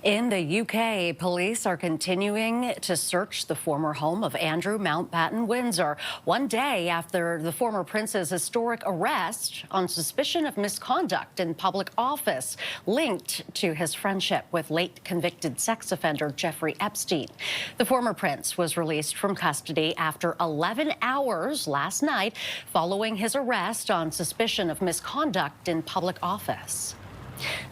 In the UK, police are continuing to search the former home of Andrew Mountbatten-Windsor, one day after the former prince's historic arrest on suspicion of misconduct in public office, linked to his friendship with late convicted sex offender Jeffrey Epstein. The former prince was released from custody after 11 hours last night following his arrest on suspicion of misconduct in public office.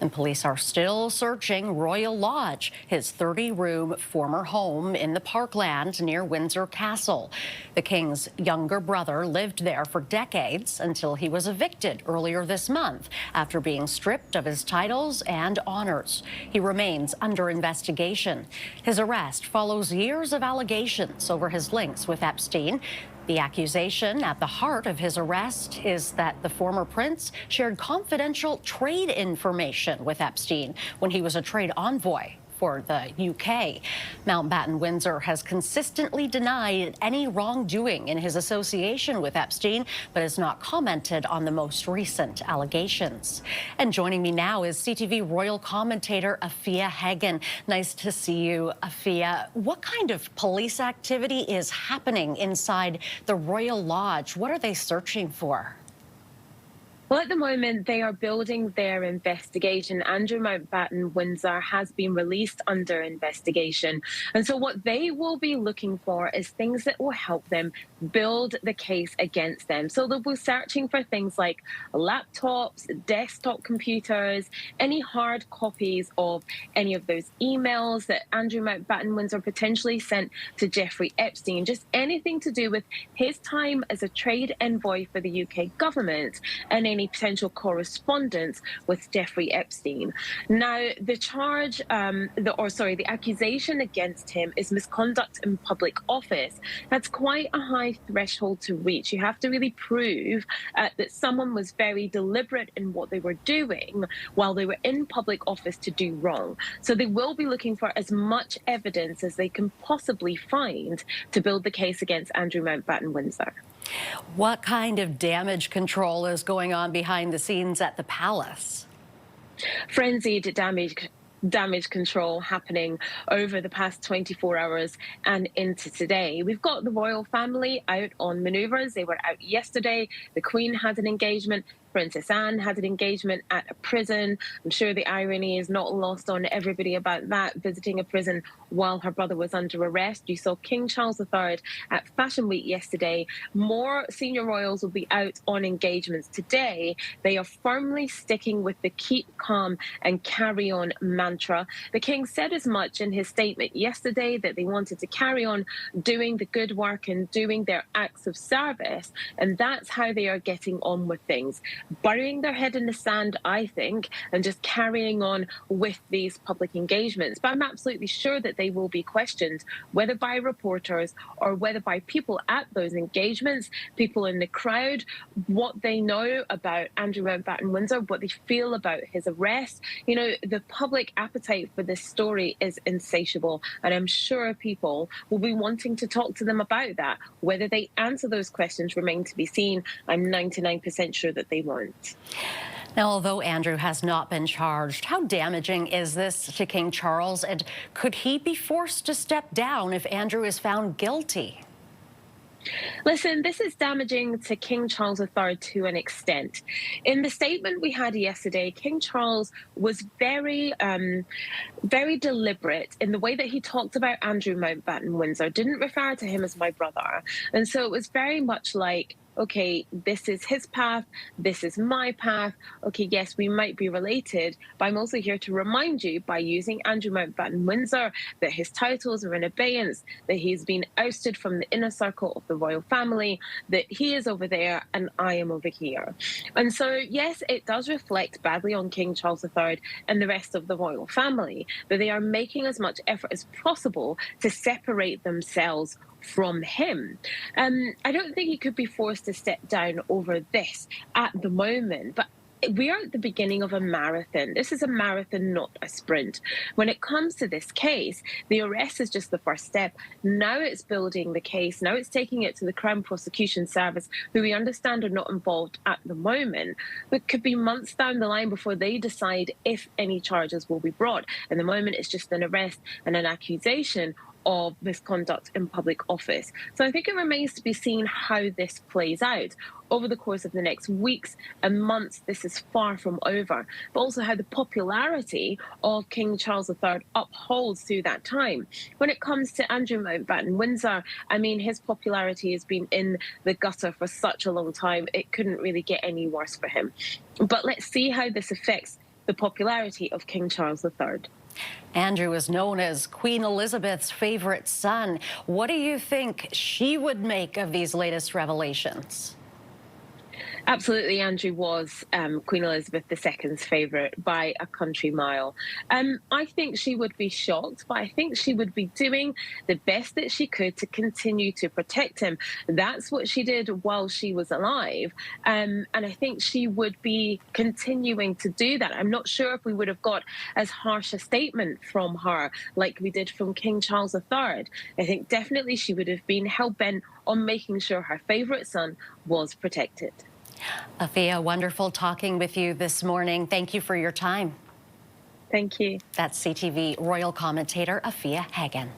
And police are still searching Royal Lodge, his 30-room former home in the parkland near Windsor Castle. The king's younger brother lived there for decades until he was evicted earlier this month after being stripped of his titles and honors. He remains under investigation. His arrest follows years of allegations over his links with Epstein. The accusation at the heart of his arrest is that the former prince shared confidential trade information with Epstein when he was a trade envoy for the UK. Mountbatten-Windsor has consistently denied any wrongdoing in his association with Epstein, but has not commented on the most recent allegations. And joining me now is CTV Royal Commentator Afua Hagan. Nice to see you, Afua. What kind of police activity is happening inside the Royal Lodge? What are they searching for? Well, at the moment, they are building their investigation. Andrew Mountbatten-Windsor has been released under investigation. And so what they will be looking for is things that will help them build the case against them. So they'll be searching for things like laptops, desktop computers, any hard copies of any of those emails that Andrew Mountbatten-Windsor potentially sent to Jeffrey Epstein, just anything to do with his time as a trade envoy for the UK government and any potential correspondence with Jeffrey Epstein. Now, the charge, the accusation against him is misconduct in public office. That's quite a high threshold to reach. You have to really prove that someone was very deliberate in what they were doing while they were in public office to do wrong. So they will be looking for as much evidence as they can possibly find to build the case against Andrew Mountbatten-Windsor. What kind of damage control is going on behind the scenes at the palace? Frenzied damage control happening over the past 24 hours and into today. We've got the royal family out on manoeuvres. They were out yesterday. The Queen had an engagement. Princess Anne had an engagement at a prison. I'm sure the irony is not lost on everybody about that, visiting a prison while her brother was under arrest. You saw King Charles III at Fashion Week yesterday. More senior royals will be out on engagements today. They are firmly sticking with the keep calm and carry on mantra. The King said as much in his statement yesterday, that they wanted to carry on doing the good work and doing their acts of service. And that's how they are getting on with things. Burying their head in the sand, I think, and just carrying on with these public engagements. But I'm absolutely sure that they will be questioned, whether by reporters or whether by people at those engagements, people in the crowd, what they know about Andrew Mountbatten-Windsor, what they feel about his arrest. You know, the public appetite for this story is insatiable, and I'm sure people will be wanting to talk to them about that. Whether they answer those questions remain to be seen. I'm 99% sure that they won't. Now, although Andrew has not been charged, how damaging is this to King Charles? And could he be forced to step down if Andrew is found guilty? Listen, this is damaging to King Charles III to an extent. In the statement we had yesterday, King Charles was very deliberate in the way that he talked about Andrew Mountbatten-Windsor, didn't refer to him as my brother. And so it was very much like, okay, this is his path, this is my path. Okay, yes, we might be related, but I'm also here to remind you by using Andrew Mountbatten-Windsor that his titles are in abeyance, that he's been ousted from the inner circle of the royal family, that he is over there and I am over here. And so, yes, it does reflect badly on King Charles III and the rest of the royal family, but they are making as much effort as possible to separate themselves from him. I don't think he could be forced to step down over this at the moment, but we are at the beginning of a marathon. This is a marathon, not a sprint. When it comes to this case, the arrest is just the first step. Now it's building the case. Now it's taking it to the Crown Prosecution Service, who we understand are not involved at the moment. It could be months down the line before they decide if any charges will be brought. At the moment, it's just an arrest and an accusation of misconduct in public office. So I think it remains to be seen how this plays out over the course of the next weeks and months. This is far from over, but also how the popularity of King Charles III upholds through that time. When it comes to Andrew Mountbatten-Windsor, I mean, his popularity has been in the gutter for such a long time. It couldn't really get any worse for him. But let's see how this affects the popularity of King Charles III. Andrew is known as Queen Elizabeth's favorite son. What do you think she would make of these latest revelations? Absolutely, Andrew was Queen Elizabeth II's favourite by a country mile. I think she would be shocked, but I think she would be doing the best that she could to continue to protect him. That's what she did while she was alive. And I think she would be continuing to do that. I'm not sure if we would have got as harsh a statement from her like we did from King Charles III. I think definitely she would have been hell-bent on making sure her favourite son was protected. Afua, wonderful talking with you this morning. Thank you for your time. Thank you. That's CTV Royal Commentator Afua Hagan.